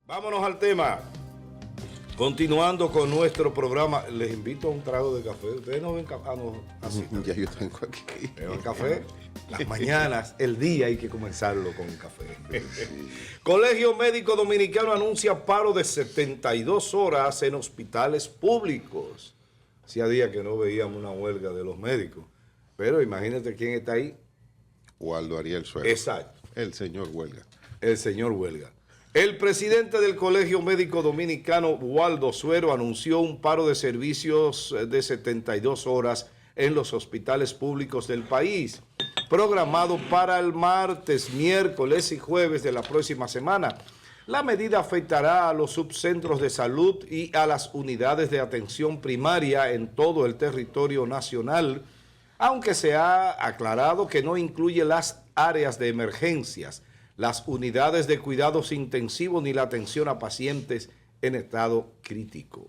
Vámonos al tema. Continuando con nuestro programa, les invito a un trago de café. Ustedes no ven café. Ah, no, así. Ya yo tengo aquí. ¿Beban café? Las mañanas, el día hay que comenzarlo con café. Colegio Médico Dominicano anuncia paro de 72 horas en hospitales públicos. Hacía días que no veíamos una huelga de los médicos. Pero imagínate quién está ahí. Waldo Ariel Suero. Exacto. El señor Huelga. El señor Huelga. El presidente del Colegio Médico Dominicano, Waldo Suero, anunció un paro de servicios de 72 horas en los hospitales públicos del país, programado para el martes, miércoles y jueves de la próxima semana. La medida afectará a los subcentros de salud y a las unidades de atención primaria en todo el territorio nacional, aunque se ha aclarado que no incluye las áreas de emergencias, las unidades de cuidados intensivos ni la atención a pacientes en estado crítico.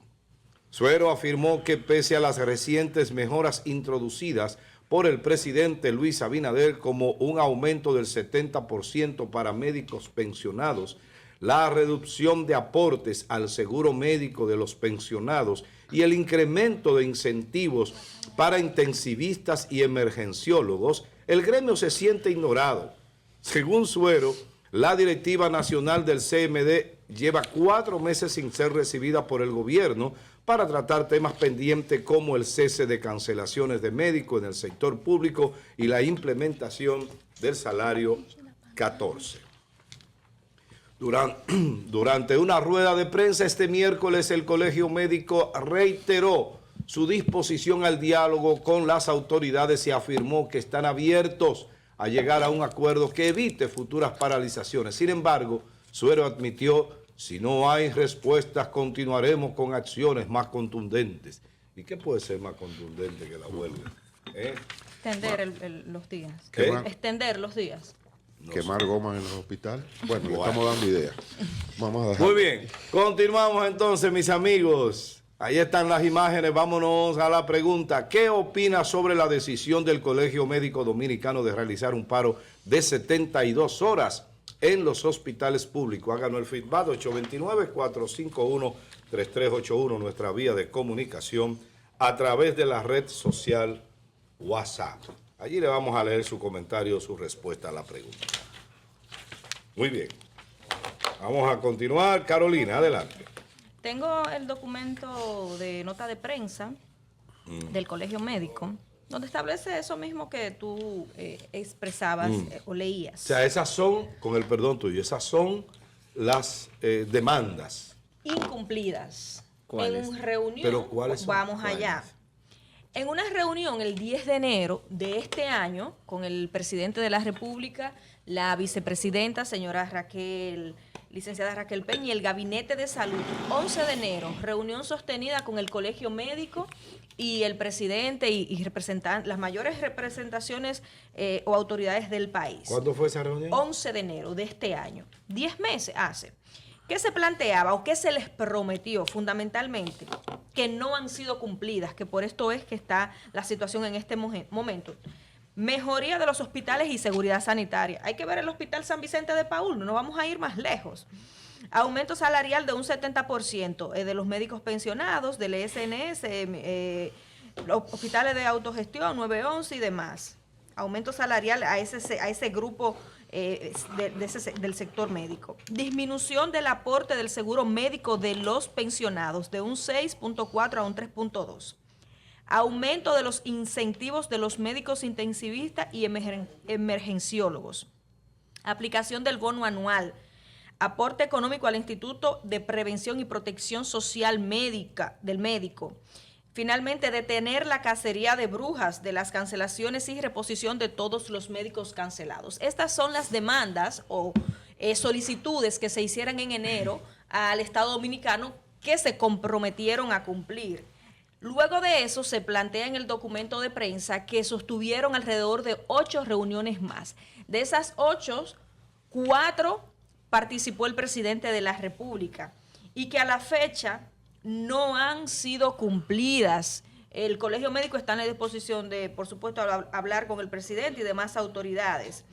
Suero afirmó que pese a las recientes mejoras introducidas por el presidente Luis Abinader como un aumento del 70% para médicos pensionados, la reducción de aportes al seguro médico de los pensionados y el incremento de incentivos para intensivistas y emergenciólogos, el gremio se siente ignorado. Según Suero, la directiva nacional del CMD lleva 4 meses sin ser recibida por el gobierno para tratar temas pendientes como el cese de cancelaciones de médicos en el sector público y la implementación del salario 14. Durante una rueda de prensa este miércoles, el Colegio Médico reiteró su disposición al diálogo con las autoridades y afirmó que están abiertos a llegar a un acuerdo que evite futuras paralizaciones. Sin embargo, Suero admitió, si no hay respuestas, continuaremos con acciones más contundentes. ¿Y qué puede ser más contundente que la huelga? Extender los días. ¿Qué? Extender los días. No Quemar sé. gomas en los hospitales. Bueno, le estamos dando ideas. Vamos a dejar. Muy bien, continuamos entonces, mis amigos. Ahí están las imágenes, vámonos a la pregunta. ¿Qué opina sobre la decisión del Colegio Médico Dominicano de realizar un paro de 72 horas en los hospitales públicos? Háganos el feedback, 829-451-3381, nuestra vía de comunicación a través de la red social WhatsApp. Allí le vamos a leer su comentario, su respuesta a la pregunta. Muy bien. Vamos a continuar. Carolina, adelante. Tengo el documento de nota de prensa del Colegio Médico, donde establece eso mismo que tú expresabas o leías. O sea, esas son, con el perdón tuyo, esas son las demandas. Incumplidas. ¿Cuáles? En reunión, ¿Pero cuáles son? vamos ¿Cuáles? allá. En una reunión el 10 de enero de este año, con el presidente de la República, la vicepresidenta, licenciada Raquel Peña, y el Gabinete de Salud, 11 de enero, reunión sostenida con el Colegio Médico y el presidente y las mayores representaciones o autoridades del país. ¿Cuándo fue esa reunión? 11 de enero de este año, 10 meses hace. ¿Qué se planteaba o qué se les prometió fundamentalmente? Que no han sido cumplidas, que por esto es que está la situación en este momento. Mejoría de los hospitales y seguridad sanitaria. Hay que ver el Hospital San Vicente de Paúl, no vamos a ir más lejos. Aumento salarial de un 70% de los médicos pensionados, del SNS, los hospitales de autogestión, 911 y demás. Aumento salarial a ese grupo del sector médico. Disminución del aporte del seguro médico de los pensionados de un 6.4 a un 3.2. Aumento de los incentivos de los médicos intensivistas y emergenciólogos. Aplicación del bono anual. Aporte económico al Instituto de Prevención y Protección Social Médica del médico. Finalmente, detener la cacería de brujas de las cancelaciones y reposición de todos los médicos cancelados. Estas son las demandas o solicitudes que se hicieron en enero al Estado Dominicano que se comprometieron a cumplir. Luego de eso se plantea en el documento de prensa que sostuvieron alrededor de 8 reuniones más. De esas 8, 4 participó el presidente de la República y que a la fecha no han sido cumplidas. El Colegio Médico está en la disposición de, por supuesto, hablar con el presidente y demás autoridades.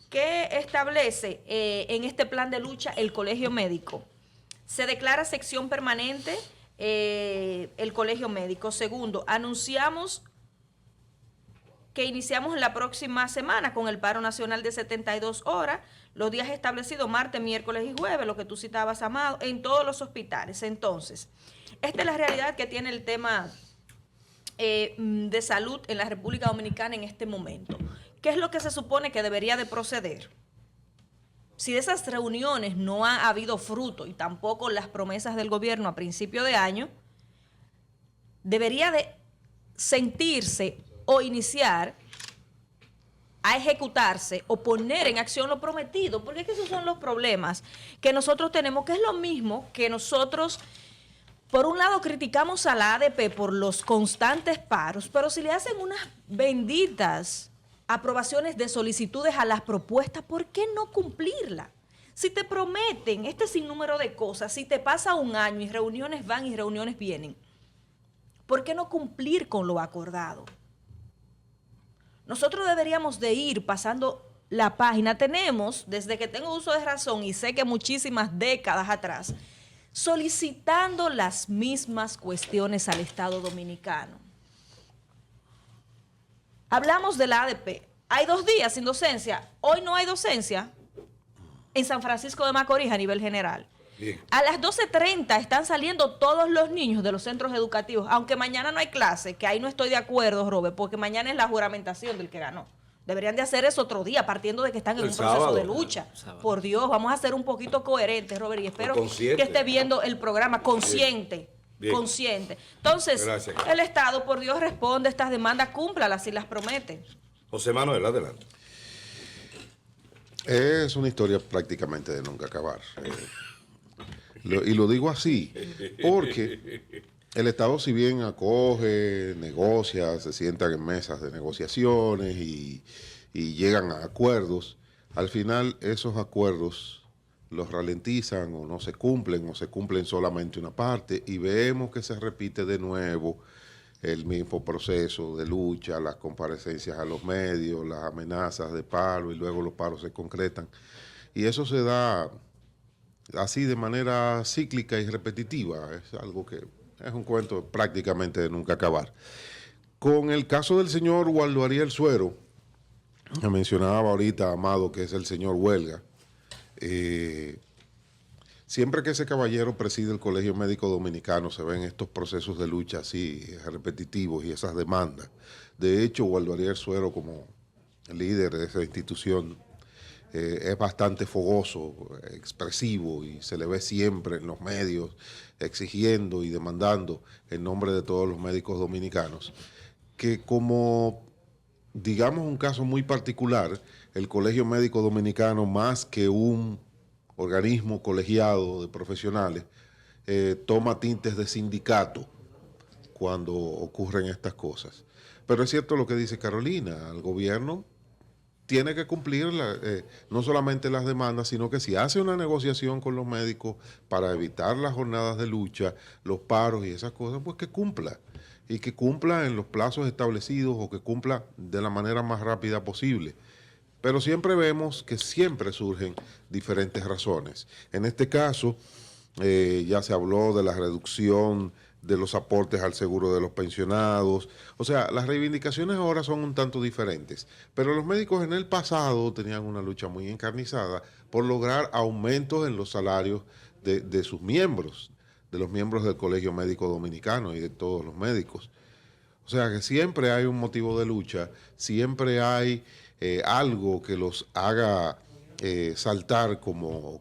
¿Qué establece en este plan de lucha el Colegio Médico? Se declara sección permanente el colegio médico. Segundo, anunciamos que iniciamos la próxima semana con el paro nacional de 72 horas, los días establecidos martes, miércoles y jueves, lo que tú citabas, Amado, en todos los hospitales. Entonces, esta es la realidad que tiene el tema de salud en la República Dominicana en este momento. ¿Qué es lo que se supone que debería de proceder? Si de esas reuniones no ha habido fruto y tampoco las promesas del gobierno a principio de año, debería de sentirse o iniciar a ejecutarse o poner en acción lo prometido, porque es que esos son los problemas que nosotros tenemos, que es lo mismo que nosotros, por un lado, criticamos a la ADP por los constantes paros, pero si le hacen unas benditas aprobaciones de solicitudes a las propuestas, ¿por qué no cumplirla? Si te prometen este sinnúmero de cosas, si te pasa un año y reuniones van y reuniones vienen, ¿por qué no cumplir con lo acordado? Nosotros deberíamos de ir pasando la página. Tenemos, desde que tengo uso de razón, y sé que muchísimas décadas atrás, solicitando las mismas cuestiones al Estado Dominicano. Hablamos de la ADP. Hay 2 días sin docencia. Hoy no hay docencia en San Francisco de Macorís a nivel general. Bien. A las 12:30 están saliendo todos los niños de los centros educativos, aunque mañana no hay clase, que ahí no estoy de acuerdo, Robert, porque mañana es la juramentación del que ganó. Deberían de hacer eso otro día, partiendo de que están en El un proceso sábado. de lucha. Por Dios, vamos a ser un poquito coherentes, Robert, y espero Consciente. que esté viendo el programa consciente. Bien. Consciente. Entonces, Gracias. el Estado, por Dios, responde a estas demandas, cúmplalas si las promete. José Manuel, adelante. Es una historia prácticamente de nunca acabar. Y lo digo así, porque el Estado, si bien acoge, negocia, se sientan en mesas de negociaciones y llegan a acuerdos, al final esos acuerdos los ralentizan o se cumplen solamente una parte, y vemos que se repite de nuevo el mismo proceso de lucha, las comparecencias a los medios, las amenazas de paro, y luego los paros se concretan. Y eso se da así de manera cíclica y repetitiva. Es algo que es un cuento prácticamente de nunca acabar. Con el caso del señor Waldo Ariel Suero, que mencionaba ahorita, Amado, que es el señor Huelga, siempre que ese caballero preside el Colegio Médico Dominicano se ven estos procesos de lucha así repetitivos y esas demandas. De hecho, Waldo Ariel Suero, como líder de esa institución, es bastante fogoso, expresivo, y se le ve siempre en los medios exigiendo y demandando en nombre de todos los médicos dominicanos, que como, digamos, un caso muy particular, el Colegio Médico Dominicano, más que un organismo colegiado de profesionales, toma tintes de sindicato cuando ocurren estas cosas. Pero es cierto lo que dice Carolina, el gobierno tiene que cumplir no solamente las demandas, sino que si hace una negociación con los médicos para evitar las jornadas de lucha, los paros y esas cosas, pues que cumpla. Y que cumpla en los plazos establecidos, o que cumpla de la manera más rápida posible. Pero siempre vemos que siempre surgen diferentes razones. En este caso, ya se habló de la reducción de los aportes al seguro de los pensionados. O sea, las reivindicaciones ahora son un tanto diferentes. Pero los médicos en el pasado tenían una lucha muy encarnizada por lograr aumentos en los salarios de sus miembros, de los miembros del Colegio Médico Dominicano y de todos los médicos. O sea, que siempre hay un motivo de lucha, siempre hay algo que los haga saltar como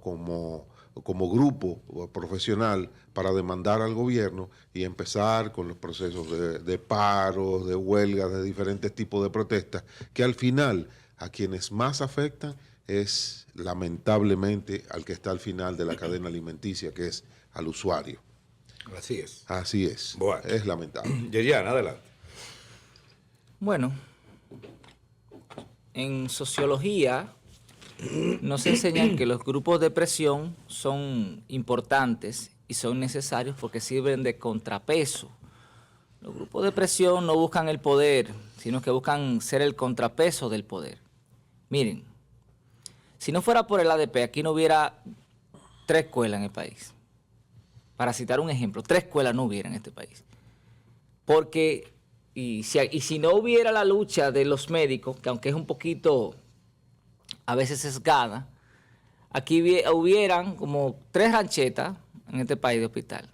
grupo profesional para demandar al gobierno y empezar con los procesos de paros, de huelgas, de diferentes tipos de protestas, que al final a quienes más afectan es lamentablemente al que está al final de la cadena alimenticia, que es al usuario. Así es. Así es. Bueno. Es lamentable. Yerian, adelante. Bueno, en sociología nos enseñan que los grupos de presión son importantes y son necesarios porque sirven de contrapeso. Los grupos de presión no buscan el poder, sino que buscan ser el contrapeso del poder. Miren, si no fuera por el ADP, aquí no hubiera 3 escuelas en el país. para citar un ejemplo, 3 escuelas no hubiera en este país. Porque, y si no hubiera la lucha de los médicos, que aunque es un poquito a veces sesgada, aquí hubieran como 3 ranchetas en este país de hospital.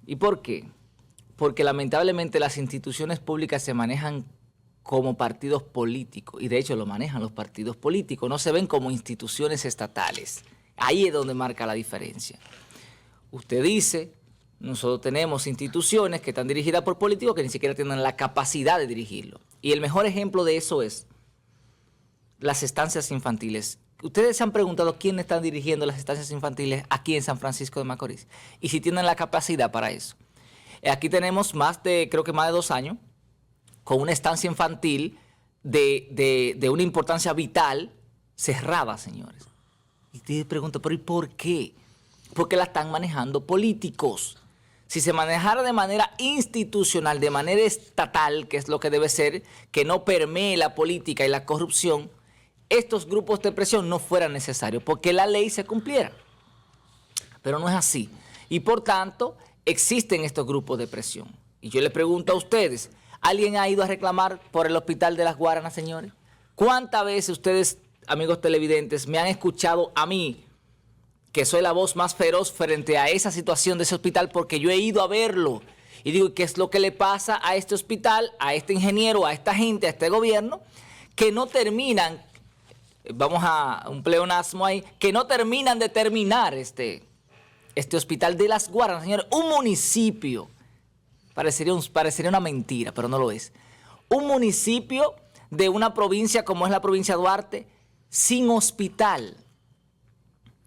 ¿Y por qué? Porque lamentablemente las instituciones públicas se manejan como partidos políticos, y de hecho lo manejan los partidos políticos, no se ven como instituciones estatales. Ahí es donde marca la diferencia. Usted dice, nosotros tenemos instituciones que están dirigidas por políticos que ni siquiera tienen la capacidad de dirigirlo. Y el mejor ejemplo de eso es las estancias infantiles. Ustedes se han preguntado quién está dirigiendo las estancias infantiles aquí en San Francisco de Macorís y si tienen la capacidad para eso. Aquí tenemos creo que más de 2 años con una estancia infantil de una importancia vital cerrada, señores. Y te pregunto, ¿pero y por qué? Porque la están manejando políticos. Si se manejara de manera institucional, de manera estatal, que es lo que debe ser, que no permee la política y la corrupción, estos grupos de presión no fueran necesarios, porque la ley se cumpliera. Pero no es así. Y por tanto, existen estos grupos de presión. Y yo le pregunto a ustedes, ¿alguien ha ido a reclamar por el hospital de Las Guaranas, señores? ¿Cuántas veces ustedes, amigos televidentes, me han escuchado a mí, que soy la voz más feroz frente a esa situación de ese hospital, porque yo he ido a verlo? Y digo, ¿qué es lo que le pasa a este hospital, a este ingeniero, a esta gente, a este gobierno, que no terminan, vamos a un pleonasmo ahí, que no terminan de terminar este hospital de Las Guaranas, señores? Un municipio, parecería una mentira, pero no lo es. Un municipio de una provincia como es la provincia de Duarte, sin hospital.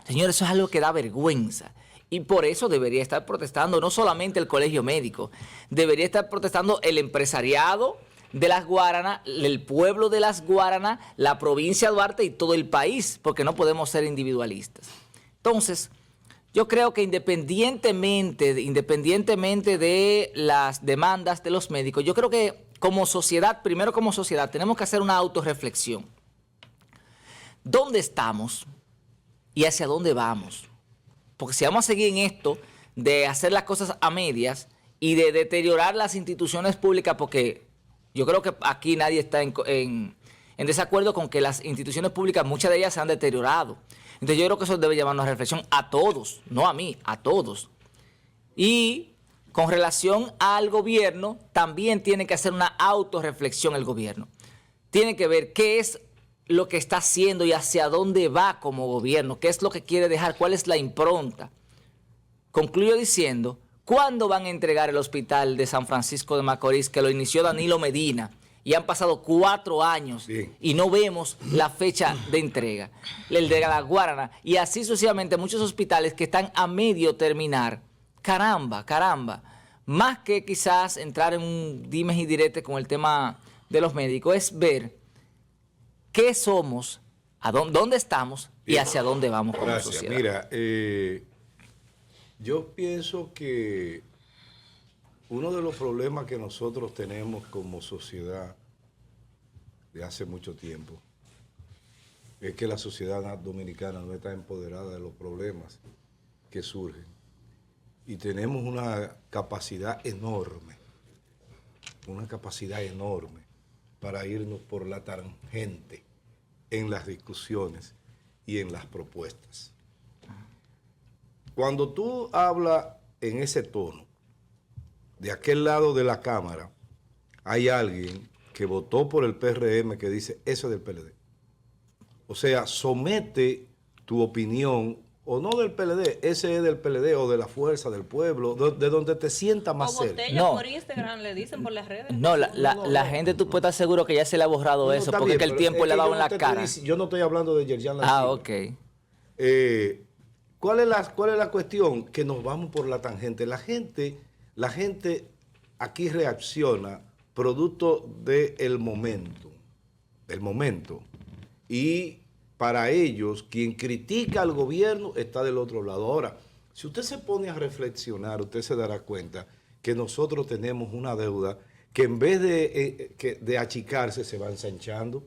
Señores, eso es algo que da vergüenza. Y por eso debería estar protestando no solamente el colegio médico, debería estar protestando el empresariado de Las Guaranas, el pueblo de Las Guaranas, la provincia de Duarte y todo el país, porque no podemos ser individualistas. Entonces, yo creo que independientemente de las demandas de los médicos, yo creo que como sociedad, primero como sociedad, tenemos que hacer una autorreflexión. ¿Dónde estamos y hacia dónde vamos? Porque si vamos a seguir en esto de hacer las cosas a medias y de deteriorar las instituciones públicas, porque yo creo que aquí nadie está en desacuerdo con que las instituciones públicas, muchas de ellas se han deteriorado. Entonces yo creo que eso debe llamarnos a reflexión a todos, no a mí, a todos. Y con relación al gobierno, también tiene que hacer una autorreflexión el gobierno. Tiene que ver qué es lo que está haciendo y hacia dónde va como gobierno, qué es lo que quiere dejar, cuál es la impronta. Concluyo diciendo, ¿cuándo van a entregar el hospital de San Francisco de Macorís, que lo inició Danilo Medina, y han pasado 4 años y no vemos la fecha de entrega? El de Las Guaranas y así sucesivamente muchos hospitales que están a medio terminar. Caramba, más que quizás entrar en un dimes y diretes con el tema de los médicos, es ver qué somos, dónde estamos y hacia dónde vamos como sociedad. Mira, yo pienso que uno de los problemas que nosotros tenemos como sociedad de hace mucho tiempo es que la sociedad dominicana no está empoderada de los problemas que surgen. Y tenemos una capacidad enorme para irnos por la tangente en las discusiones y en las propuestas. Cuando tú hablas en ese tono, de aquel lado de la Cámara, hay alguien que votó por el PRM que dice, eso es del PLD. O sea, somete tu opinión, o no del PLD, ese es del PLD o de la Fuerza del Pueblo, de donde te sienta más cerca. No. Por Instagram le dicen por las redes. No, la gente, tú puedes estar seguro que ya se le ha borrado eso, porque bien, es que el tiempo le ha dado en la cara. Yo no estoy hablando de Yerjan. Ok. ¿Cuál es la cuestión? Que nos vamos por la tangente. La gente aquí reacciona producto del momento. Y para ellos, quien critica al gobierno está del otro lado. Ahora, si usted se pone a reflexionar, usted se dará cuenta que nosotros tenemos una deuda que en vez de achicarse se va ensanchando.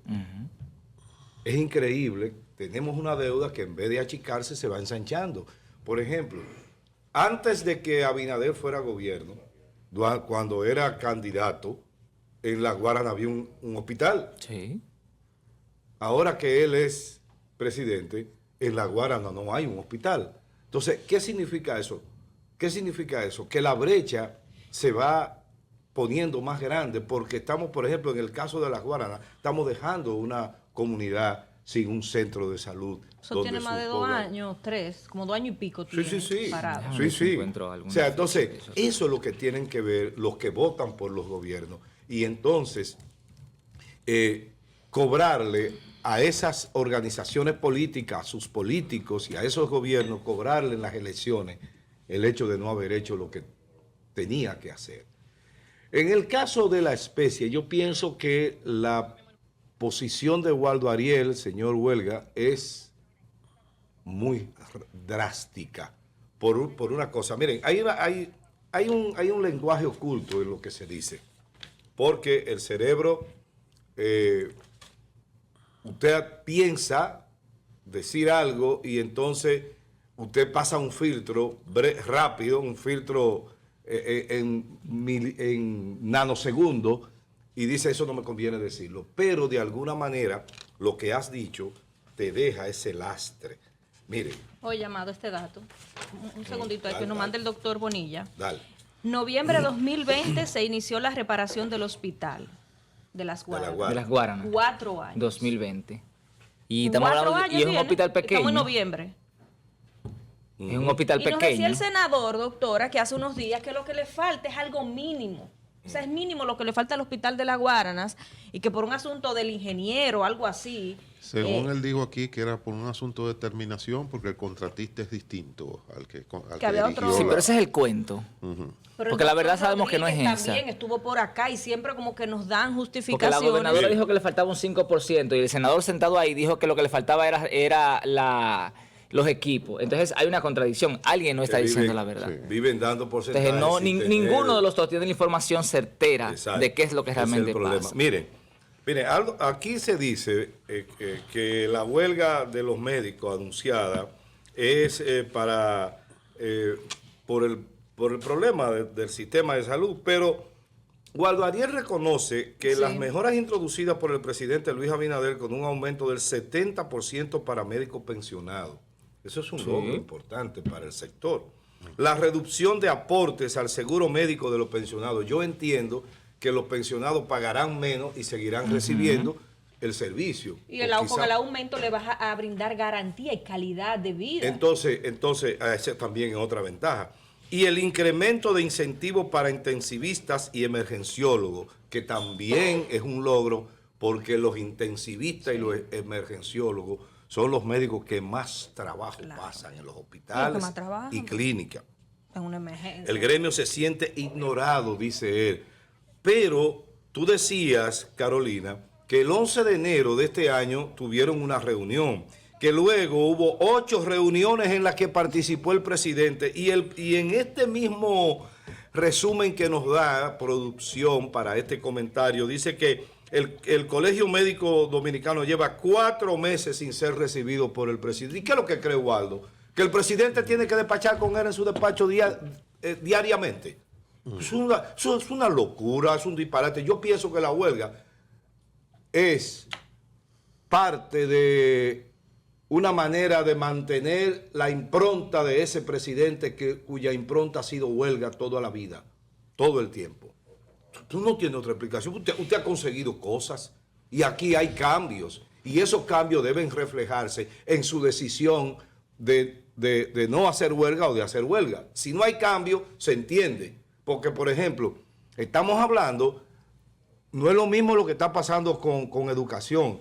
Es increíble, tenemos una deuda que en vez de achicarse se va ensanchando. Por ejemplo, Antes de que Abinader fuera gobierno, cuando era candidato, en La Guarana había un hospital. Sí. Ahora que él es presidente, en La Guarana no hay un hospital. Entonces, ¿qué significa eso? ¿Qué significa eso? Que la brecha se va poniendo más grande porque estamos, por ejemplo, en el caso de Las Guaranas, estamos dejando una comunidad sin un centro de salud. Eso tiene más de 2 años, 3, como 2 años y pico Sí, tiene sí, sí. parado. Déjame Sí, ver si sí. encuentro O alguna sea, fecha entonces, de eso. eso es lo que tienen que ver los que votan por los gobiernos. Y entonces, cobrarle a esas organizaciones políticas, a sus políticos y a esos gobiernos, cobrarle en las elecciones el hecho de no haber hecho lo que tenía que hacer. En el caso de la especie, yo pienso que la posición de Waldo Ariel, señor Huelga, es muy drástica por una cosa. Miren, hay un lenguaje oculto en lo que se dice, porque el cerebro, usted piensa decir algo y entonces usted pasa un filtro rápido, un filtro en nanosegundos, y dice, eso no me conviene decirlo. Pero de alguna manera, lo que has dicho te deja ese lastre. Mire, Hoy llamado este dato. Un segundito, hay dale, que nos dale. mande el doctor Bonilla. dale. Noviembre de 2020 se inició la reparación del hospital de Las De La Guaranas. Guarana. De Las Guaranas. 4 años. 2020. Y estamos 4 hablando, años y es un tiene. hospital pequeño. Estamos en noviembre. Es un hospital Y nos decía pequeño. el senador, doctora, que hace unos días que lo que le falta es algo mínimo. O sea, es mínimo lo que le falta al hospital de Las Guaranas y que por un asunto del ingeniero o algo así. Según él dijo aquí que era por un asunto de terminación, porque el contratista es distinto al que había dirigió otro- Sí, la- pero ese es el cuento. Ujú. Pero Porque el la doctor verdad sabemos que no es Rodríguez esa. También estuvo por acá y siempre como que nos dan Porque la justificaciones. gobernadora dijo que le faltaba un 5% y el senador sentado ahí dijo que lo que le faltaba era los equipos. Entonces hay una contradicción. Alguien no está Que diciendo viven- la verdad. sí. Viven dando porcentajes. Entonces no, sin tener- ninguno de los dos tiene la información certera Exacto. de qué es lo que Ese es el realmente problema. pasa. Miren, aquí se dice que la huelga de los médicos anunciada es por el problema del sistema de salud, pero Waldo Ariel reconoce que Sí. las mejoras introducidas por el presidente Luis Abinader con un aumento del 70% para médicos pensionados. Eso es un logro importante para el sector. La reducción de aportes al seguro médico de los pensionados. Yo entiendo que los pensionados pagarán menos y seguirán recibiendo el servicio. Y O con quizá- el aumento le vas a brindar garantía y calidad de vida. entonces, esa también es otra ventaja. Y el incremento de incentivos para intensivistas y emergenciólogos, que también es un logro, porque los intensivistas y los emergenciólogos son los médicos que más trabajo pasan en los hospitales más trabajan. y clínicas. En una emergencia. El gremio se siente ignorado, dice él. Pero tú decías, Carolina, que el 11 de enero de este año tuvieron una reunión, que luego hubo 8 reuniones en las que participó el presidente y en este mismo resumen que nos da producción para este comentario, dice que el Colegio Médico Dominicano lleva 4 meses sin ser recibido por el presidente. ¿Y qué es lo que cree Waldo? Que el presidente tiene que despachar con él en su despacho diariamente. Es una locura, es un disparate. Yo pienso que la huelga es parte de una manera de mantener la impronta de ese presidente cuya impronta ha sido huelga toda la vida, todo el tiempo. Tú no tienes otra explicación. Usted ha conseguido cosas y aquí hay cambios y esos cambios deben reflejarse en su decisión de no hacer huelga o de hacer huelga. Si no hay cambio, se entiende. Porque, por ejemplo, estamos hablando, no es lo mismo lo que está pasando con educación.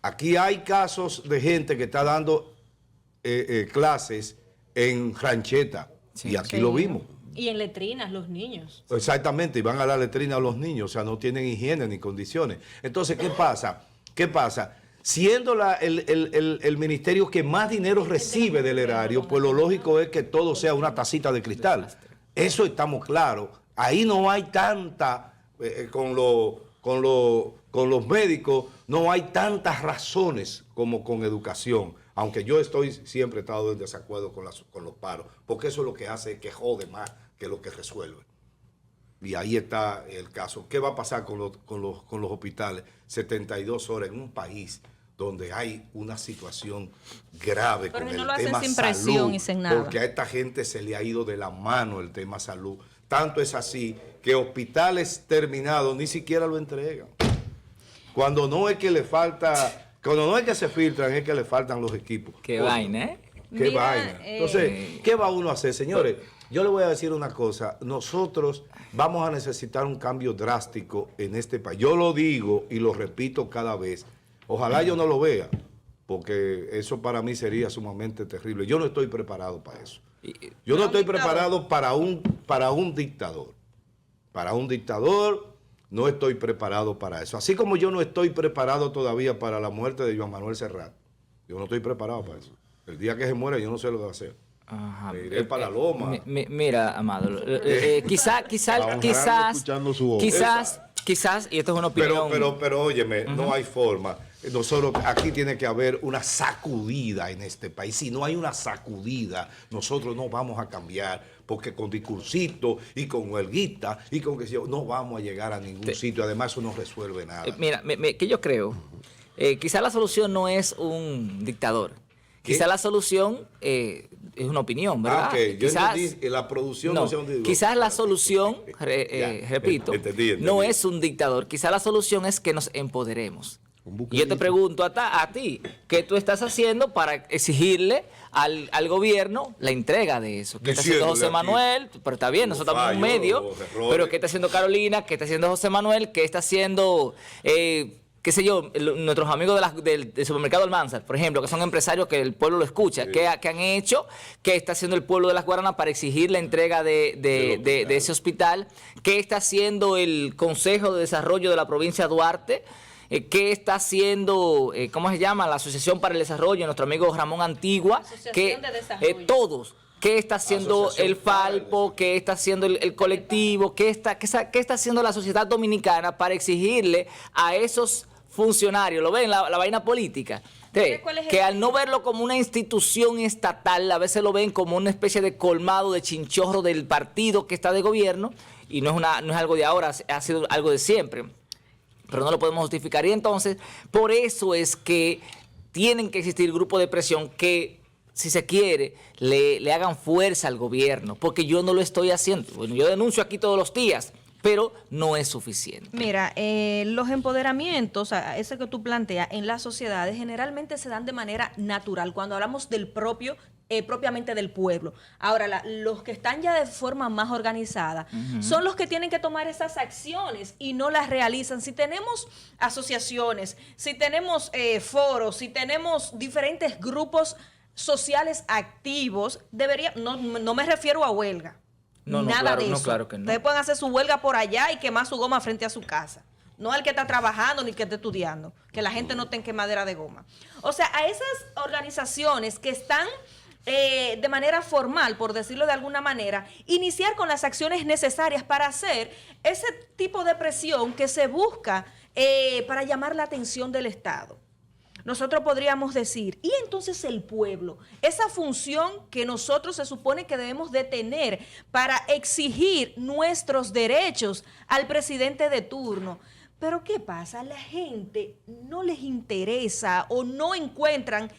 Aquí hay casos de gente que está dando clases en rancheta y aquí lo vimos. Y en letrinas, los niños. Exactamente, y van a la letrina a los niños, o sea, no tienen higiene ni condiciones. Entonces, ¿qué pasa? ¿Qué pasa? Siendo el ministerio que más dinero recibe del erario, pues lo lógico es que todo sea una tacita de cristal. Eso estamos claros. Ahí no hay tanta, con los médicos, no hay tantas razones como con educación. Aunque yo siempre he estado en desacuerdo con los paros, porque eso es lo que hace que jode más que lo que resuelve. Y ahí está el caso. ¿Qué va a pasar con los hospitales? 72 horas en un país donde hay una situación grave pero con no el lo hacen tema sin salud, presión y sin nada. porque a esta gente se le ha ido de la mano el tema salud. Tanto es así que hospitales terminados ni siquiera lo entregan. Cuando no es que le falta, cuando no es que se filtran, es que le faltan los equipos. Qué vaina, ¿eh? Qué Mira, vaina. Entonces, ¿qué va uno a hacer, señores? Yo le voy a decir una cosa. Nosotros vamos a necesitar un cambio drástico en este país. Yo lo digo y lo repito cada vez. Ojalá yo no lo vea, porque eso para mí sería sumamente terrible. Yo no estoy preparado para eso. Yo no estoy preparado para un dictador. Para un dictador no estoy preparado para eso. Así como yo no estoy preparado todavía para la muerte de Joan Manuel Serrat. Yo no estoy preparado para eso. El día que se muera yo no sé lo que va a hacer. Ajá. Me iré para la loma. Mira, Amado, quizás, y esto es una opinión. Pero óyeme, no hay forma. Nosotros, aquí tiene que haber una sacudida en este país. Si no hay una sacudida, nosotros no vamos a cambiar, porque con discursito y con huelguita y con que no vamos a llegar a ningún sitio. Además, eso no resuelve nada. Mira, que yo creo, quizás la solución no es un dictador. Quizás la solución es una opinión, ¿verdad? Yo quizás, entendí, la producción no sea un dictador. Quizás la solución, repito, entendí. no es un dictador. Quizás la solución es que nos empoderemos. Y yo te pregunto a ti, ¿qué tú estás haciendo para exigirle al gobierno la entrega de eso? ¿Qué está haciendo José Manuel? Pero está bien, nosotros estamos en un medio. Pero ¿qué está haciendo Carolina? ¿Qué está haciendo José Manuel? ¿Qué está haciendo, qué sé yo, nuestros amigos del supermercado Almanzar, por ejemplo, que son empresarios que el pueblo lo escucha? Sí. ¿Qué han hecho? ¿Qué está haciendo el pueblo de Las Guaranas para exigir la entrega de ese hospital? ¿Qué está haciendo el Consejo de Desarrollo de la provincia de Duarte? ¿Qué está haciendo, cómo se llama, la Asociación para el Desarrollo, nuestro amigo Ramón Antigua? Asociación de Desarrollo. Todos. ¿Qué está haciendo el Falpo? ¿Qué está haciendo el colectivo? ¿Qué está haciendo la sociedad dominicana para exigirle a esos funcionarios, lo ven, la vaina política? Que al no verlo como una institución estatal, a veces lo ven como una especie de colmado de chinchorro del partido que está de gobierno, y no es algo de ahora, ha sido algo de siempre. Pero no lo podemos justificar. Y entonces, por eso es que tienen que existir grupos de presión que, si se quiere, le hagan fuerza al gobierno. Porque yo no lo estoy haciendo. Bueno, yo denuncio aquí todos los días, pero no es suficiente. Mira, los empoderamientos, ese que tú planteas, en las sociedades generalmente se dan de manera natural, cuando hablamos del propiamente del pueblo. Ahora, los que están ya de forma más organizada son los que tienen que tomar esas acciones y no las realizan. Si tenemos asociaciones, si tenemos foros, si tenemos diferentes grupos sociales activos, no me refiero a huelga. Nada de eso. Claro que no. Ustedes pueden hacer su huelga por allá y quemar su goma frente a su casa. No al que está trabajando ni el que está estudiando. Que la gente no tenga quemadera de goma. O sea, a esas organizaciones que están de manera formal, por decirlo de alguna manera, iniciar con las acciones necesarias para hacer ese tipo de presión que se busca para llamar la atención del Estado. Nosotros podríamos decir, y entonces el pueblo, esa función que nosotros se supone que debemos de tener para exigir nuestros derechos al presidente de turno. Pero ¿qué pasa? A la gente no les interesa o no encuentran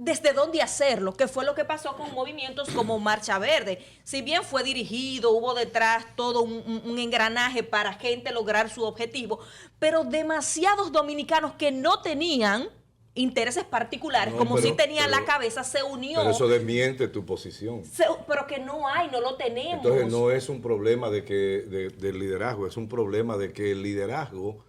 desde dónde hacerlo, que fue lo que pasó con movimientos como Marcha Verde. Si bien fue dirigido, hubo detrás todo un engranaje para gente lograr su objetivo, pero demasiados dominicanos que no tenían intereses particulares, si tenían la cabeza, se unió. Pero eso desmiente tu posición. Pero que no lo tenemos. Entonces no es un problema del liderazgo, es un problema de que el liderazgo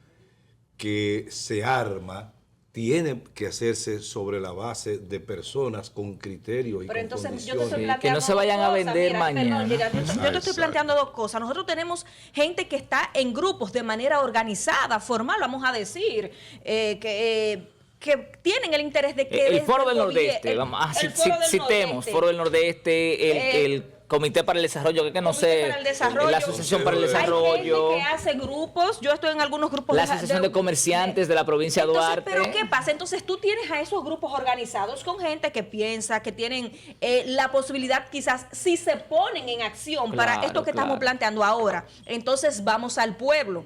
que se arma tiene que hacerse sobre la base de personas con criterios y pero con entonces, condiciones. Yo te estoy que no se vayan a vender mañana. Yo te estoy planteando dos cosas. Nosotros tenemos gente que está en grupos de manera organizada, formal, vamos a decir, que tienen el interés de que... El Foro del Nordeste, citemos, Foro del Nordeste, Comité para el Desarrollo, que no Comité sé, para el Desarrollo. la Asociación para el Hay Desarrollo, gente que hace grupos, yo estoy en algunos grupos. la Asociación de Comerciantes de la provincia de Entonces, Duarte. pero ¿qué pasa? Entonces tú tienes a esos grupos organizados con gente que piensa, que tienen la posibilidad quizás, si se ponen en acción para Claro, esto que estamos claro. planteando ahora, entonces vamos al pueblo.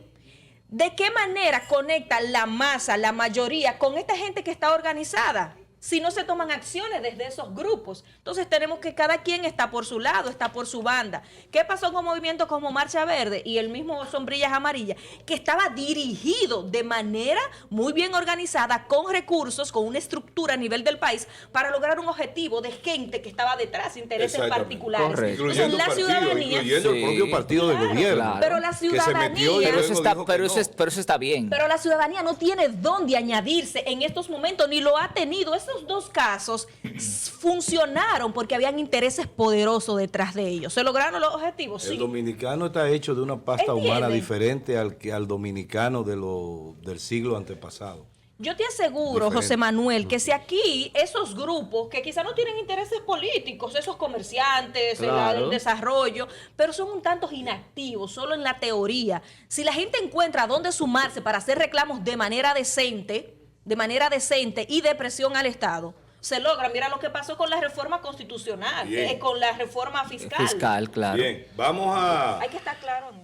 ¿De qué manera conecta la masa, la mayoría, con esta gente que está organizada? Si no se toman acciones desde esos grupos. Entonces tenemos que cada quien está por su lado, está por su banda. ¿Qué pasó con movimientos como Marcha Verde y el mismo Sombrillas Amarillas? Que estaba dirigido de manera muy bien organizada, con recursos, con una estructura a nivel del país, para lograr un objetivo de gente que estaba detrás, intereses Exactamente. particulares. Correcto. Entonces Incluyendo la partidos, ciudadanía... incluyendo el Sí. propio partido de Claro, gobierno. claro. Pero la que se metió y ciudadanía... Pero luego eso está, dijo que pero no. eso está bien. Pero la ciudadanía no tiene dónde añadirse en estos momentos, ni lo ha tenido. Esos dos casos funcionaron porque habían intereses poderosos detrás de ellos. ¿Se lograron los objetivos? El Sí. dominicano está hecho de una pasta ¿Entienden? humana diferente al dominicano del siglo antepasado. Yo te aseguro, Diferente. José Manuel, que si aquí esos grupos que quizás no tienen intereses políticos, esos comerciantes, Claro. el desarrollo, pero son un tanto inactivos, solo en la teoría. Si la gente encuentra dónde sumarse para hacer reclamos de manera decente y de presión al Estado, se logra. Mira lo que pasó con la reforma constitucional, Bien. con la reforma fiscal. Fiscal, claro. Bien, vamos a... Hay que estar claro en eso.